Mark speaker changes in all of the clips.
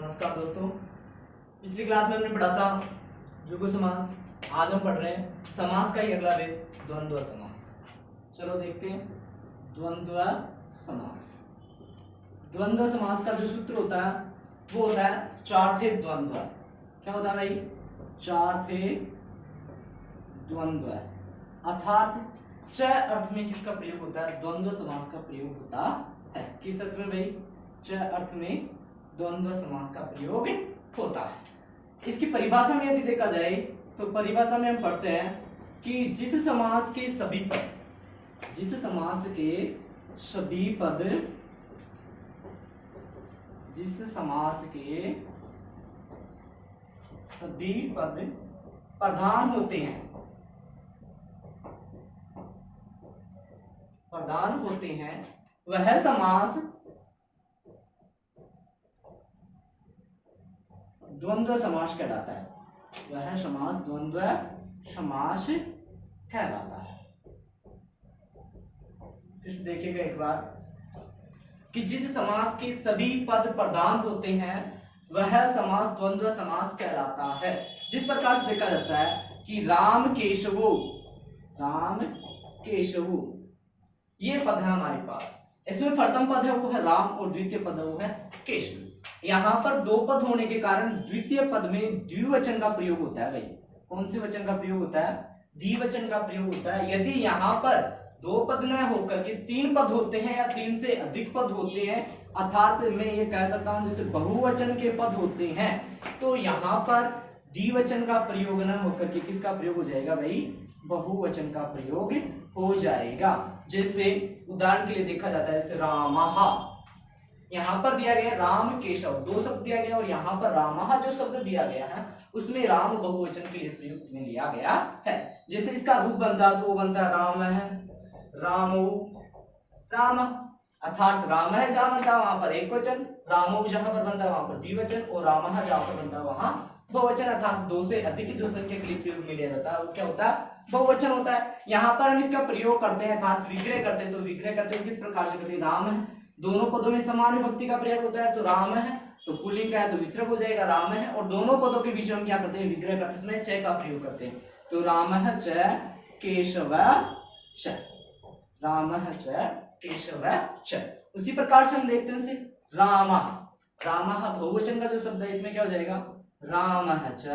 Speaker 1: नमस्कार दोस्तों। पिछली क्लास में हमने पढ़ा था युग्म समास। आज हम पढ़ रहे हैं समास का ही अगला भेद, द्वंद्व समास। चलो देखते हैं द्वंद्व समास। द्वंद्व समास का जो सूत्र होता है वो होता है चार्थे द्वंद्व। क्या होता है भाई? चार्थे द्वंद्व। अर्थात च अर्थ में किसका प्रयोग होता है? द्वंद्व समास का प्रयोग होता है। किस अर्थ में भाई? च अर्थ में द्वंद्व समास का प्रयोग होता है। इसकी परिभाषा में यदि देखा जाए तो परिभाषा में हम पढ़ते हैं कि जिस समास के सभी पद प्रधान होते हैं वह समास द्वंद्व समास कहलाता है। वह समास द्वंद्व समास कहलाता है। फिर से देखिएगा एक बार कि जिस समास के सभी पद प्रधान होते हैं वह समास द्वंद्व समास कहलाता है। जिस प्रकार से देखा जाता है कि राम केशवो ये पद है हमारे पास। इसमें प्रथम पद है वो है राम और द्वितीय पद वो है केशव। यहाँ पर दो पद होने के कारण द्वितीय पद में द्विवचन का प्रयोग होता है। भाई कौन से वचन का प्रयोग होता है? द्विवचन का प्रयोग होता है। यदि यहाँ पर दो पद न होकर के तीन पद होते हैं या तीन से अधिक पद होते हैं, अर्थात मैं ये कह सकता हूं जैसे बहुवचन के पद होते हैं, तो यहाँ पर द्विवचन का प्रयोग न होकर के किसका प्रयोग हो जाएगा भाई? बहुवचन का प्रयोग हो जाएगा। जैसे उदाहरण के लिए देखा जाता है जैसे रामः, यहाँ पर दिया गया राम केशव, दो शब्द दिया गया, और यहाँ पर रामः जो शब्द दिया गया है उसमें राम बहुवचन के लिए प्रयुक्त में लिया गया है। जैसे इसका रूप बनता है तो वो बनता है राम है, रामो, राम, अर्थात राम है जहां बनता है वहां पर एक वचन, रामो जहां पर बनता है वहां पर द्विवचन, और रामः जहां पर बनता है वहां बहुवचन, अर्थात दो से अधिक जो संख्या के लिए प्रयोग में लिया जाता है वो क्या होता है? बहुवचन होता है। यहाँ पर हम इसका प्रयोग करते हैं अर्थात विग्रह करते हैं। तो विग्रह करते हैं किस प्रकार से करते हैं? राम है, दोनों पदों में समान विभक्ति का प्रयोग होता है तो राम है, तो पुल्लिंग का है तो विसर्ग हो जाएगा राम है, और दोनों पदों के बीच में हम क्या करते हैं? विग्रह करते समय च का प्रयोग करते हैं। तो रामः च केशव च, रामः च केशव च। उसी प्रकार से हम देखते हैं रामः बहुवचन का जो शब्द है इसमें क्या हो जाएगा? रामः च,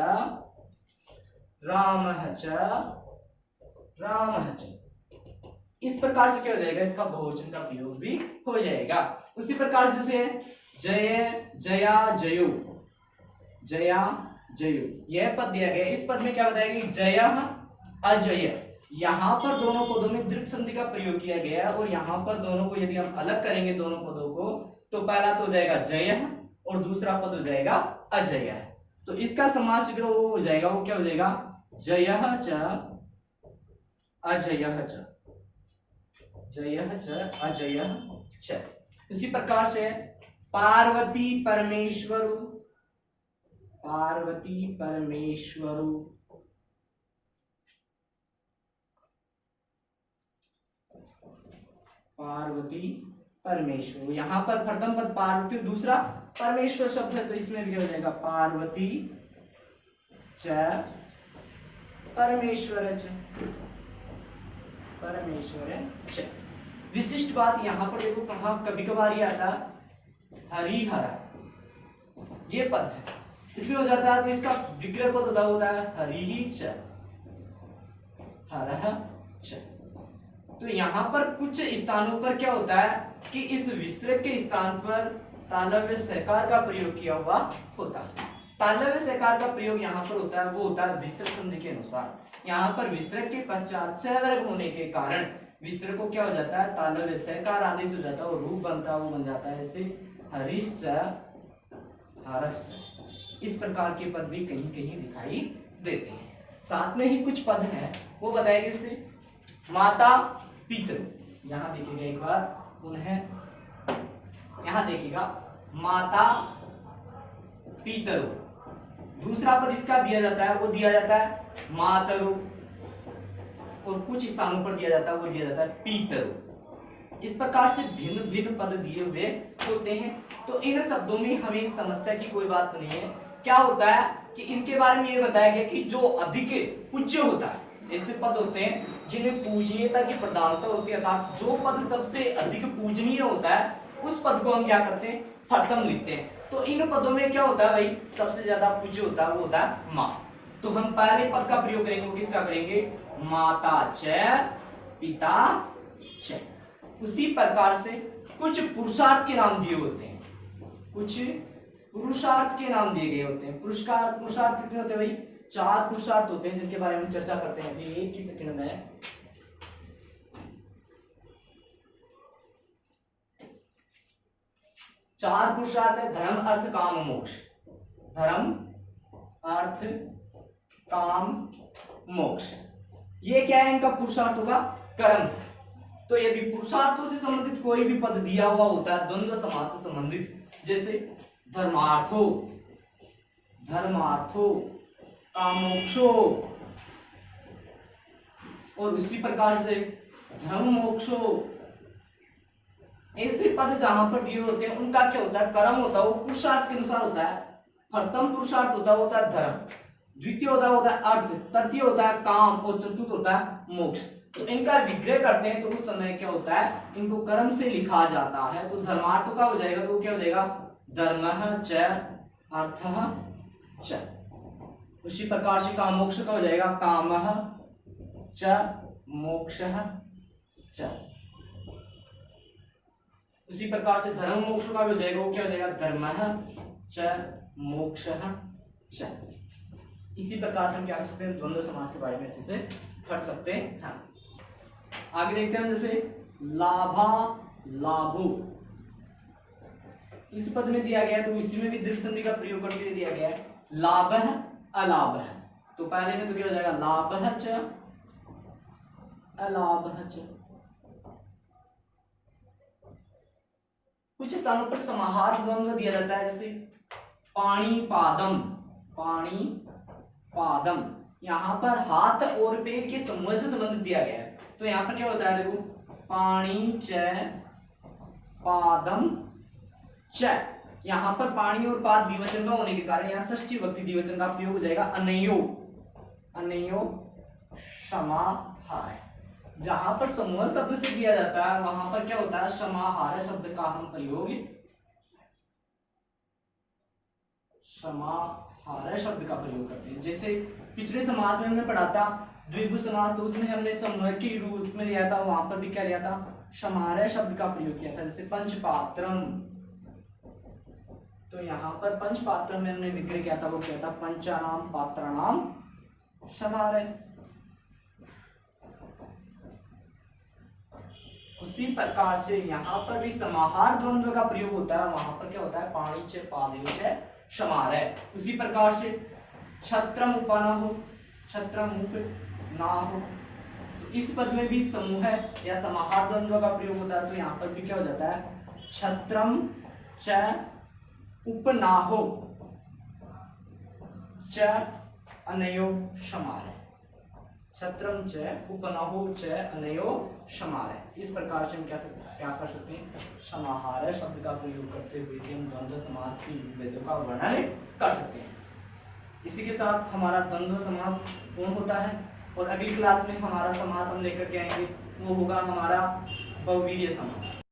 Speaker 1: रामः च, रामः च। इस प्रकार से क्या हो जाएगा? इसका बहुवचन का प्रयोग भी हो जाएगा। उसी प्रकार से जय, जया, जयो, जया, जयो, यह पद दिया गया। इस पद में क्या बताया कि जय, अजय, यहाँ पर दोनों पदों में दीर्घ संधि का प्रयोग किया गया है, और यहाँ पर दोनों को यदि हम अलग करेंगे दोनों पदों को, तो पहला तो हो जाएगा जय और दूसरा पद हो जाएगा अजय। तो इसका समास शीघ्र वो हो जाएगा, वो क्या हो जाएगा? जयः च अजयः च, जयः च अजयः च। इसी प्रकार से पार्वती परमेश्वरु, पार्वती परमेश्वरु, पार्वती परमेश्वर। यहाँ पर प्रथम पद पार्वती, दूसरा परमेश्वर शब्द है तो इसमें भी हो जाएगा पार्वती च परमेश्वर च, परमेश्वर च। विशिष्ट बात यहाँ पर देखो, कहाँ कभी कभार ये आता हरिहर, ये पद है, इसमें हो जाता है तो इसका विग्रह पद होता है हरि च, हरः च। तो यहाँ पर कुछ स्थानों पर क्या होता है कि इस विसर्ग के स्थान पर तालव्य सकार का प्रयोग किया हुआ होता है। तालव्य सकार का प्रयोग यहाँ पर होता है वो होता है विसर्ग संधि के अनुसार। यहाँ पर विसर्ग के पश्चात च वर्ग होने के कारण विसर्ग को क्या हो जाता है? तालव्य सकार आदेश हो जाता है, और रूप बनता है वो बन जाता है जैसे हरिश्च, हरश्च। इस प्रकार के पद भी कहीं कहीं दिखाई देते हैं। साथ में ही कुछ पद हैं वो बताएंगे इससे माता पितृ। यहाँ देखिएगा एक बार पुनः, यहाँ देखिएगा माता पितरु, दूसरा पद इसका दिया जाता है वो दिया जाता है मातरु, और कुछ स्थानों पर दिया जाता है वो दिया जाता है पितरु। इस प्रकार से भिन्न भिन्न पद दिए हुए होते हैं। तो इन शब्दों में हमें समस्या की कोई बात नहीं है। क्या होता है कि इनके बारे में ये बताया गया कि जो अधिक पूज्य होता है, ऐसे पद होते हैं जिनमें पूजनीयता की प्रधानता होती है, अर्थात जो पद सबसे अधिक पूजनीय होता है उस पद को हम क्या करते हैं, प्रथम लिखते हैं। तो इन पदों में क्या होता है भाई, सबसे ज्यादा पूज्य होता है वो होता है माँ। तो हम पहले पद का प्रयोग करेंगे, वो किसका करेंगे, माता च पिता च। उसी प्रकार से कुछ पुरुषार्थ के नाम दिए होते हैं, कुछ पुरुषार्थ के नाम दिए गए होते हैं। पुरुषार्थ कितने होते हैं भाई, 4 पुरुषार्थ होते हैं जिनके बारे में चर्चा करते हैं अभी एक ही सेकंड में। चार पुरुषार्थ है, धर्म अर्थ काम मोक्ष। धर्म अर्थ काम मोक्ष, ये क्या है, इनका पुरुषार्थ होगा कर्म। तो यदि पुरुषार्थों से संबंधित कोई भी पद दिया हुआ होता है द्वंद्व समास से संबंधित, जैसे धर्मार्थो, धर्मार्थो कामोक्षो, और उसी प्रकार से धर्म मोक्षो, ऐसे पद जहां पर दिए होते हैं उनका क्या होता है, कर्म होता है वो पुरुषार्थ के अनुसार होता है। प्रथम पुरुषार्थ होता है धर्म, द्वितीय होता है अर्थ, तृतीय होता है काम, और चतुर्थ होता है मोक्ष। तो इनका विग्रह करते हैं तो उस समय क्या होता है, इनको कर्म से लिखा जाता है। तो धर्मार्थ का हो जाएगा तो क्या हो जाएगा, धर्मः च अर्थः च। उसी प्रकार से काम मोक्ष का हो जाएगा, कामः च मोक्षः च। उसी प्रकार से धर्म मोक्ष का हो जाएगा, वो क्या हो जाएगा, धर्मः च मोक्षः च। इसी प्रकार से हम क्या कर सकते हैं, द्वंद्व समास के बारे में अच्छे से पढ़ सकते हैं। हाँ, आगे देखते हैं, जैसे लाभा लाभो, इस पद में दिया गया है तो इसी में भी दीर्घ संधि का प्रयोग करके दिया गया है, लाभः अलाभः। तो पहले में तो क्या हो जाएगा, लाभः च अलाभः च। कुछ स्थानों पर समाहार द्वंद्व दिया जाता है, जैसे पाणी पादम, पाणी पादम, यहाँ पर हाथ और पैर के समूह से संबंधित दिया गया है। तो यहाँ पर क्या होता है, देखो पाणी च पादम च, यहाँ पर पाणी और पाद द्विवचन का होने के कारण यहाँ षष्ठी विभक्ति द्विवचन का प्रयोग हो जाएगा, अनयो, अनयो समाहार। जहां पर समूह शब्द से दिया जाता है वहां पर क्या होता है, समाहार शब्द का हम प्रयोग, समाहार शब्द का प्रयोग करते हैं। जैसे पिछले समास में हमने पढ़ा था द्विगु समास, तो उसमें हमने समूह के रूप में लिया था, वहां पर भी क्या लिया था, समाहार शब्द का प्रयोग किया था। जैसे पंचपात्रम, तो यहाँ पर पंचपात्रम में हमने विग्रह किया था, वो क्या था, पंचानाम पात्राणाम समाहार। उसी प्रकार से यहाँ पर भी समाहार द्वंद्व का प्रयोग होता है, वहां पर क्या होता है, पाणी च पादयोः च समाहार। उसी प्रकार से छत्रम उपना हो, छत्रम उप ना हो, तो इस पद में भी समूह या समाहार द्वंद्व का प्रयोग होता है। तो यहाँ पर भी क्या हो जाता है, छत्रम च उपनाहो च अनयो समाहार, छत्रम च उपनाहो च अनयो समाहार। इस प्रकार से हम क्या कर सकते हैं, समाहार शब्द का प्रयोग करते हुए हम द्वंद्व समास की भेदों का वर्णन कर सकते हैं। इसी के साथ हमारा द्वंद्व समास पूर्ण होता है, और अगली क्लास में हमारा समास हम लेकर के आएंगे, वो होगा हमारा बहुवीर्य समास।